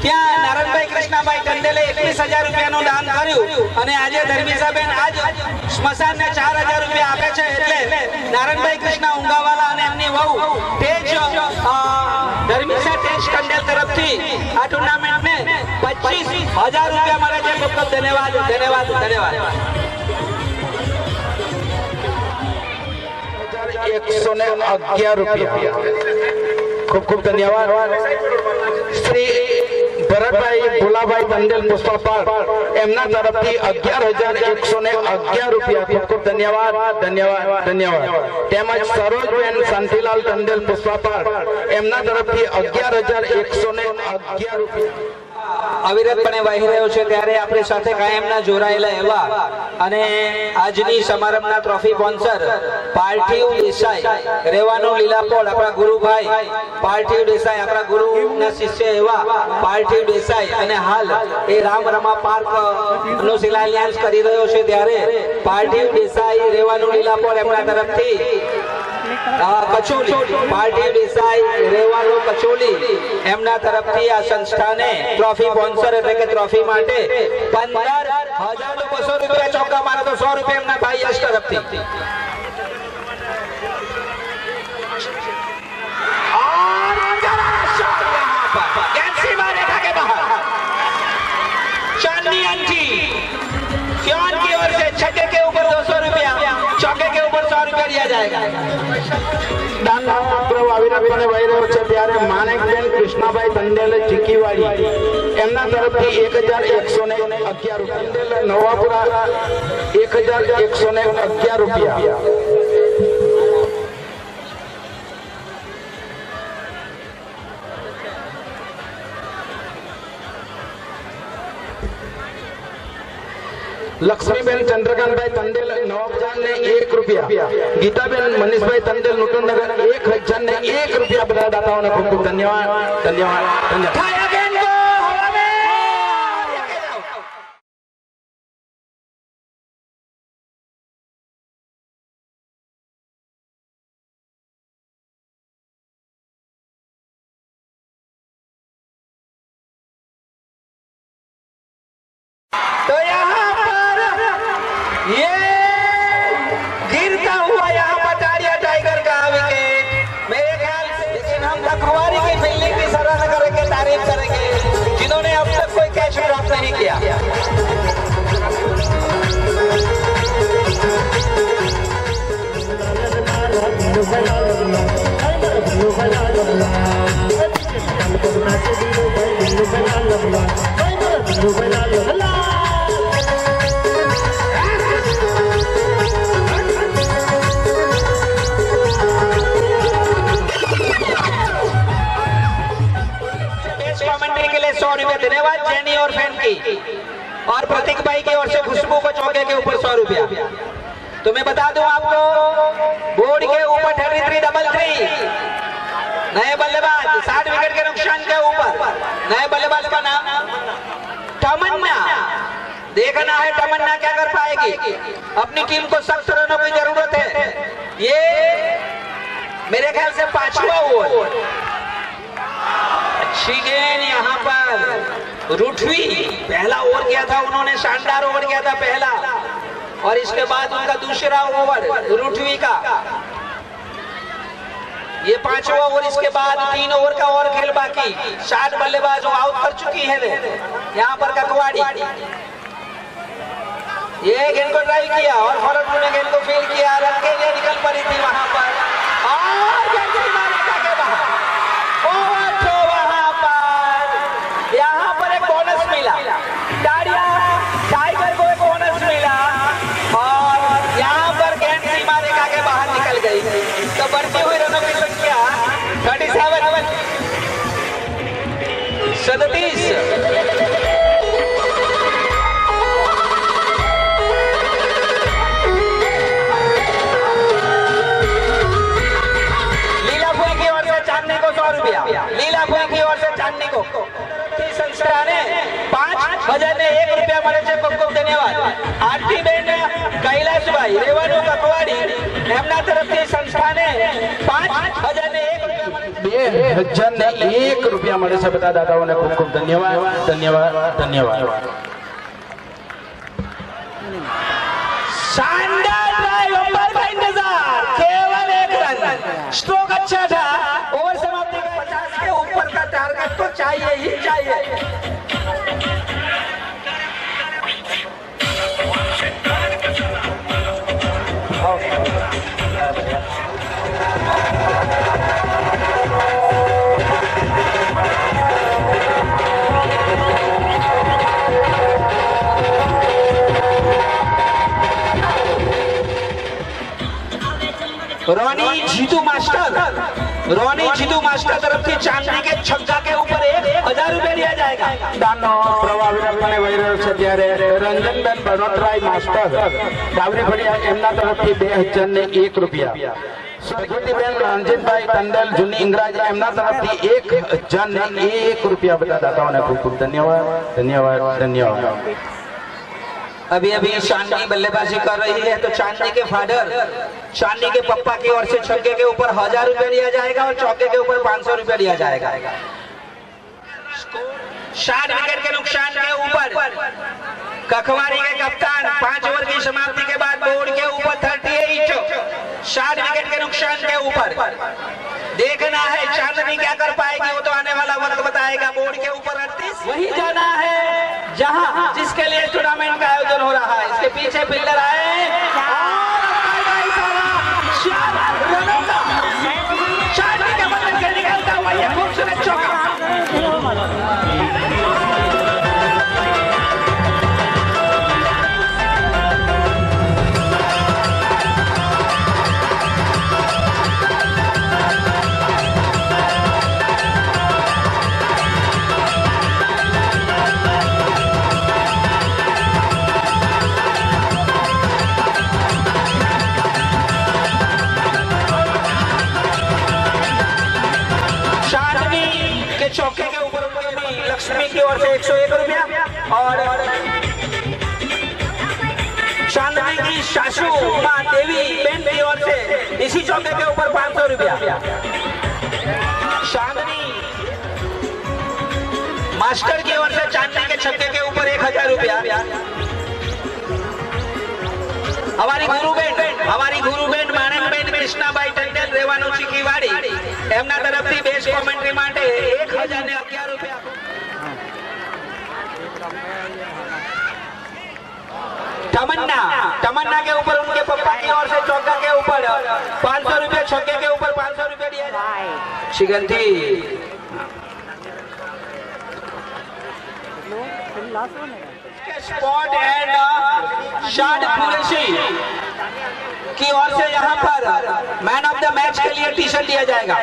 ત્યાં નારણભાઈ કૃષ્ણાભાઈ ટંડેલે 21,000 રૂપિયાનું દાન કર્યું અને આજે ધર્મિસાબેન આજ સ્મશાનને 4,000 રૂપિયા આપે છે। એટલે નારણભાઈ કૃષ્ણા ઊંઘાવાલા અને એમની વહુ તેજ ધર્મિસા તેજ ટંડેલ તરફથી આ ટુર્નામેન્ટને 25,000 રૂપિયા મળે છે। ખૂબ ખૂબ ધન્યવાદ ધન્યવાદ ધન્યવાદ। 111 રૂપિયા। ખૂબ ખૂબ ધન્યવાદ। શ્રી ભરતભાઈ ભોલાભાઈ ટંડેલ પુષ્પાપાળ એમના તરફથી 11,111 રૂપિયા। ખૂબ ખૂબ ધન્યવાદ ધન્યવાદ ધન્યવાદ। તેમજ સરોજબેન શાંતિલાલ ટંડેલ પુષ્પાપાળ એમના તરફથી 11,111 રૂપિયા। અવિરતપણે વહી રહ્યો છે ત્યારે આપણી સાથે કાયમના જોડાયેલા એવા અને આજની સમારંભના ટ્રોફી સ્પોન્સર પાર્થિવ દેસાઈ રેવાનું લીલાપોળ, આપણા ગુરુભાઈ પાર્થિવ દેસાઈ, આપણા ગુરુના શિષ્ય એવા પાર્થિવ દેસાઈ, અને હાલ એ રામ રમા પાર્ક નો શિલાન્યાસ કરી રહ્યો છે ત્યારે પાર્થિવ દેસાઈ રેવાનું લીલાપોળ એમના તરફથી કચોલી, પાર્થિવ દેસાઈ રેવાનો કચોલી એમના તરફથી આ સંસ્થાને ટ્રોફી સ્પોન્સર એટલે કે ટ્રોફી માટે 15,200 રૂપિયા ચોક્કા મારે તો 100 રૂપિયા એમના ભાઈ યશ તરફથી। चांदनी अंटी फ्योन की ओर से छक्के के ऊपर 200 रुपया, चौके के ऊपर 100 रुपया दिया जाएगा। દાનનો પ્રભાવ અવિરતપણે વહી રહ્યો છે ત્યારે માણેકબેન કૃષ્ણાભાઈ ટંડેલ ચીકીવાડી એમના તરફથી 1,111 રૂપિયા। નવાપુરા 1,111 રૂપિયા। લક્ષ્મીબેન ચંદ્રકાંતભાઈ ટંડેલ નવાબજાન ને 1 રૂપિયા। ગીતાબેન મનીષભાઈ ટંડેલ નૂતનનગર 1,000 ને 1 રૂપિયા। બધા દાતાઓને ખૂબ ખૂબ ધન્યવાદ ધન્યવાદ ધન્યવાદ। तो यहाँ पर ये गिरता हुआ यहाँ पटारिया टाइगर का विकेट, मेरे ख्याल से, लेकिन हम लखवारी की फील्डिंग की सराहना करेंगे, तारीफ करेंगे, जिन्होंने अब तक कोई कैच ड्रॉप नहीं किया। कमेंट्री के लिए 100 रुपया धन्यवाद जैनी और फैन की, और प्रतीक भाई की ओर से खुशबू को चौके के ऊपर 100 रुपया। तो मैं बता दूं आपको, बोर्ड के ऊपर 33-3 नए बल्लेबाज 60 विकेट के नुकसान के ऊपर। नए बल्लेबाज का नाम तमन्ना। देखना है तमन्ना क्या कर पाएगी। अपनी टीम को सख्त रनों की जरूरत है। ये मेरे ख्याल से 5वां ओवर। अच्छी गेंद यहाँ पर रुठवी, पहला ओवर किया था उन्होंने, शानदार ओवर किया था पहला, और इसके बाद उनका दूसरा ओवर रुठवी का। ये 5वां ओवर, इसके बाद 3 ओवर का और खेल बाकी। 60 बल्लेबाजों आउट कर चुकी है यहाँ पर ककवाड़ी। ये गेंद को ड्राइव किया और फौरन उन्होंने गेंद को फील किया, रन के लिए निकल पड़ी थी वहां पर, और सीमा रेखा के बाहर पहुंचो यहाँ पर एक बोनस मिला, ताड़ियां, टाइगर को एक बोनस मिला और यहाँ पर गेंद सीमा रेखा के बाहर निकल गई। तो बढ़ती हुई रनों की संख्या 37। लीला भोई की ओर से चांदनी को संस्था ने 5,001 रुपया મળે છે। ખૂબ ખૂબ ધન્યવાદ। આરતી બેન કૈલાસભાઈ રેવાનું કકવાડી એમના તરફથી સંસ્થાને 5,001 रुपया મળે છે। બધા દાદાઓને ખૂબ ખૂબ ધન્યવાદ ધન્યવાદ ધન્યવાદ। शानदार ड्राइव अंपायर का इंतजार, केवल 1 रन। स्ट्रोक अच्छा था। ओवर समाप्ति का 50 के ऊपर का टारगेट तो चाहिए ही चाहिए। रोनी जीतू मास्टर तरफ से चांदनी के छक्का के ऊपर 1,000 रुपया दिया जाएगा। દાનનો પ્રવાહ વિરાટપણે વહી રહ્યો છે ત્યારે રંજનબેન બનોતરાય માસ્ટર ડાબરી ફળિયા એમના તરફથી 2,001 રૂપિયા। સ્વગતિબેન રણજીતભાઈ ટંડેલ જૂની ઇંગરાજ એમના તરફથી 1,001 રૂપિયા। બધા દાતાઓને ખૂબ ખૂબ ધન્યવાદ ધન્યવાદ ધન્યવાદ। अभी अभी चांदनी बल्लेबाजी कर रही है तो चांदनी के फादर, चांदनी के पप्पा की ओर से छक्के के ऊपर 1,000 रुपया दिया जाएगा और चौके के ऊपर 500 रुपया दिया जाएगा। 60 विकेट के नुकसान के ऊपर कखवारी के कप्तान 5 ओवर की समाप्ति के बाद बोर्ड के ऊपर 38, 60 विकेट के नुकसान के ऊपर। देखना है चांदनी क्या कर पाएगी, वो तो आने वाला वक्त बताएगा। बोर्ड के ऊपर 38, वही जाना है जहां जिसके लिए टूर्नामेंट का आयोजन हो रहा है। इसके पीछे पिलर आए चांदनी के बदले से निकलता हुआ ये खूबसूरत चौका। चौके के ऊपर लक्ष्मी की ओर से 101 रुपया और चांदनी की सासू माँ देवी बेन की ओर से इसी चौके के ऊपर 500 रुपया। चांदनी मास्टर की ओर से चांदनी के छक्के के ऊपर 1,000 रुपया। हमारी गुरुबेन माणकबेन कृष्णाबाई टंडन रेवानु चीकीवाड़ी एमना तरफથી બેસ્ટ કોમેન્ટ્રી માટે 1,011 રૂપિયા। तमन्ना के ऊपर उनके पप्पा की ओर से चौका के ऊपर 500 रुपया, छक्के के ऊपर 500 रुपया दिया जाए। शिगंधी स्पॉट एंड शाद कुरैशी की ओर से यहाँ पर मैन ऑफ द मैच के लिए टी शर्ट दिया जाएगा।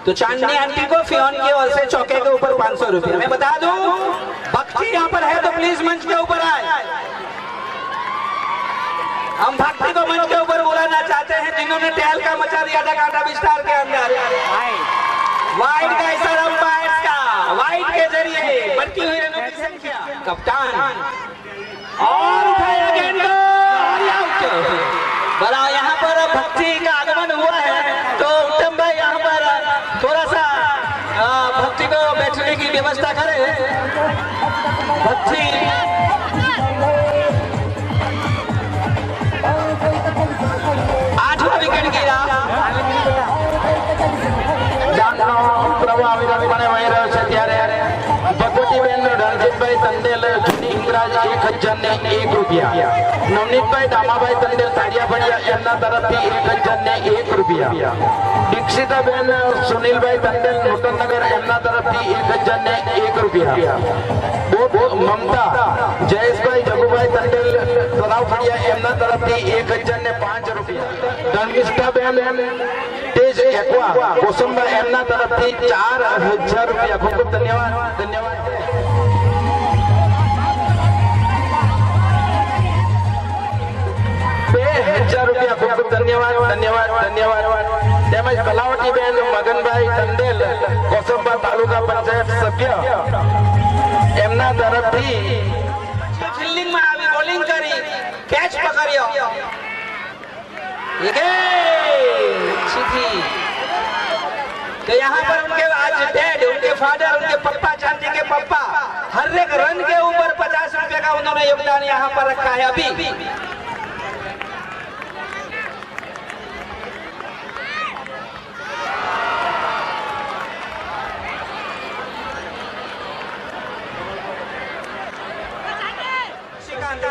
तो चांदनी आंटी को फियोन की ओर से चौके के ऊपर 500 रुपया। मैं बता दूं भक्ति यहाँ पर है तो प्लीज मंच के ऊपर आए। हम भक्ति को मंच के ऊपर बुलाना चाहते हैं जिन्होंने टहलका मचा दिया था कांटा विस्तार के अंदर। वाइड का इशारा अंपायर का, वाइड के जरिए बढ़ती हुई रनों की संख्या। कप्तान और उठाया गेंद को बड़ा। यहाँ पर भक्ति का आगमन हुआ है तो उत्तम भाई यहाँ पर थोड़ा सा भक्ति को बैठने की व्यवस्था करें। भक्ति 8वां विकेट गिरा। પ્રવાહ વિરાટપણે વહી રહ્યો છે ત્યારે ભગવતીબેન રણજીતભાઈ ટંડેલ જૂની ઇંગરાજ અંદાજ 1001 રૂપિયા. નવનીતભાઈ દામાભાઈ તંડેલ તાડિયાભાઈ એમના તરફથી 1001 રૂપિયા. દીક્ષિતાબેન સુનિલભાઈ તંડેલ નૂતનનગર એમના તરફથી 1001 રૂપિયા. મમતા જયેશભાઈ જગુભાઈ તંડેલ તળાવફળિયા એમના તરફથી 1005 રૂપિયા. ધર્મિષ્ઠાબેન તેજ એકવા કોસંબા એમના તરફથી 4000 રૂપિયા. ખૂબ ખૂબ ધન્યવાદ. ધન્યવાદ. 2000 રૂપિયા. ખૂબ ખૂબ ધન્યવાદ. ધન્યવાદ. ધન્યવાદ. તેમજ કલાવતીબેન મગનભાઈ તંડેલ કોસંબા તાલુકા પંચાયત સભ્ય એમના તરફથી फील्डिंग में આવી બોલિંग કરી कैच पकड़ियो ये अच्छी थी. तो यहाँ पर उनके आज डैड उनके फादर उनके पप्पा चांदी के पप्पा हर एक रन के ऊपर 50 रुपए का उन्होंने योगदान यहाँ पर रखा है. अभी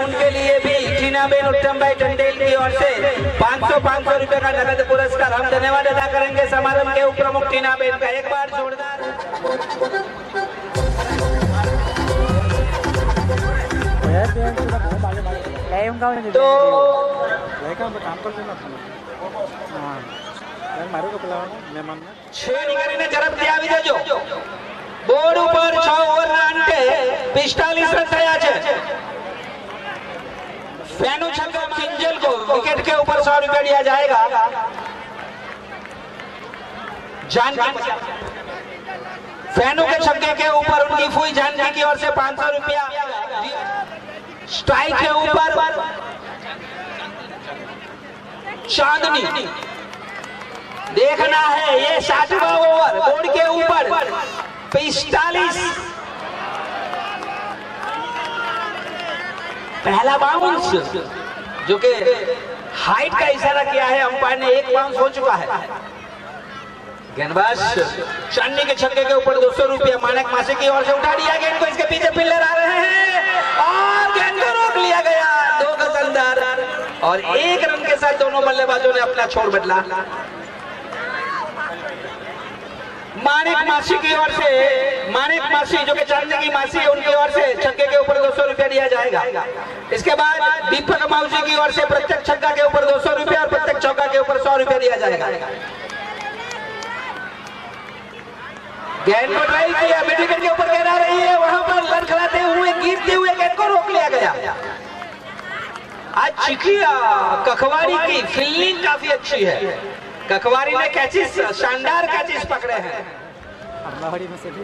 उनके लिए भी टीनाबेन उत्तम भाई टंडेल की ओर से 500 रुपए का नगद पुरस्कार हम धन्यवाद अदा करेंगे समारोह के उप प्रमुख टीनाबेन का. एक बार जोरदार. तो કરીને ઝડપથી આવી જજો. બોર્ડ ઉપર 6 ઓવરના અંતે 45 રન થયા છે. फैनू छक्का किंजल को विकेट के ऊपर 100 रुपया दिया जाएगा. जानकी फैनू के छक्के के ऊपर उनकी फुई जानकी की ओर से 500 रुपया. स्ट्राइक के ऊपर चांदनी देखना है ये 60वां ओवर. बोर्ड के ऊपर 45 पहला बाउंस जो कि हाइट का इशारा किया है अंपायर ने. एक बाउंस हो चुका है. गेंदबाज चांदी के छक्के के ऊपर 200 रुपया माणक मासी की ओर से उठा दिया. गेंद को इसके पीछे पिल्लर आ रहे हैं और गेंद को रोक लिया गया 2 गज अंदर. और 1 रन के साथ दोनों बल्लेबाजों ने अपना छोड़ बदला. माणिक मासी की ओर से माणिक मासी जो कि चांदी की मासी है उनकी ओर से छक्के के ऊपर 200 रुपया दिया जाएगा. इसके बाद दीपक माउसी की ओर से प्रत्येक छक्का के ऊपर 200 रुपया और प्रत्येक चौका के ऊपर 100 रुपया दिया जाएगा. गेंद को ट्राई किया मिड विकेट के ऊपर गेंद आ रही है. वहां पर लड़खड़ाते हुए गिरते हुए गेंद को रोक लिया गया. आज चिकिया कखवारी की फील्डिंग काफी अच्छी है. कखवारी ने कैचेस शानदार कैचेस पकड़े हैं. में से भी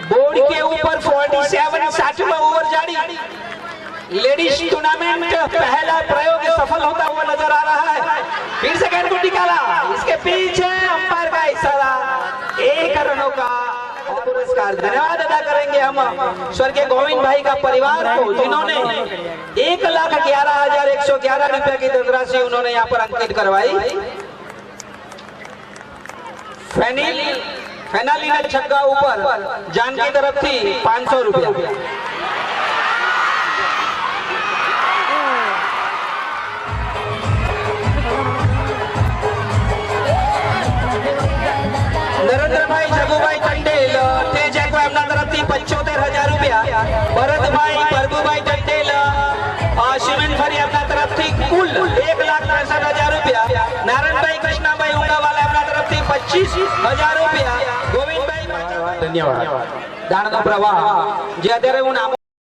बोर्ड के ऊपर 47 60वां ओवर जारी. लेडीज टूर्नामेंट पहला प्रयोग सफल होता हुआ नजर आ रहा है. फिर से गेंद को निकाला. इसके पीछे अंपायर का इशारा. 1 रनों का पुरस्कार. धन्यवाद अदा करेंगे हम स्वर्गीय गोविंद भाई का परिवार को जिन्होंने 1,11,111 रुपए की धनराशि उन्होंने यहाँ पर अंकित करवाई. फेनालिना छक्का ऊपर जान की तरफ थी 500 रुपया. નરેન્દ્રભાઈ જગુભાઈ ટંડેલ તેજ એકવા એમના તરફથી 75,000 રૂપિયા. ભરતભાઈ પ્રભુભાઈ ટંડેલ સિમેન્ટ ફરી એમના તરફથી કુલ 1,63,000 રૂપિયા. નારાયણભાઈ કૃષ્ણાભાઈ ઉંગાવાલા એમના તરફથી 25,000 રૂપિયા. ગોવિંદભાઈ ધન્યવાદ. દાણનો પ્રવાહ જે અત્યારે હું નામ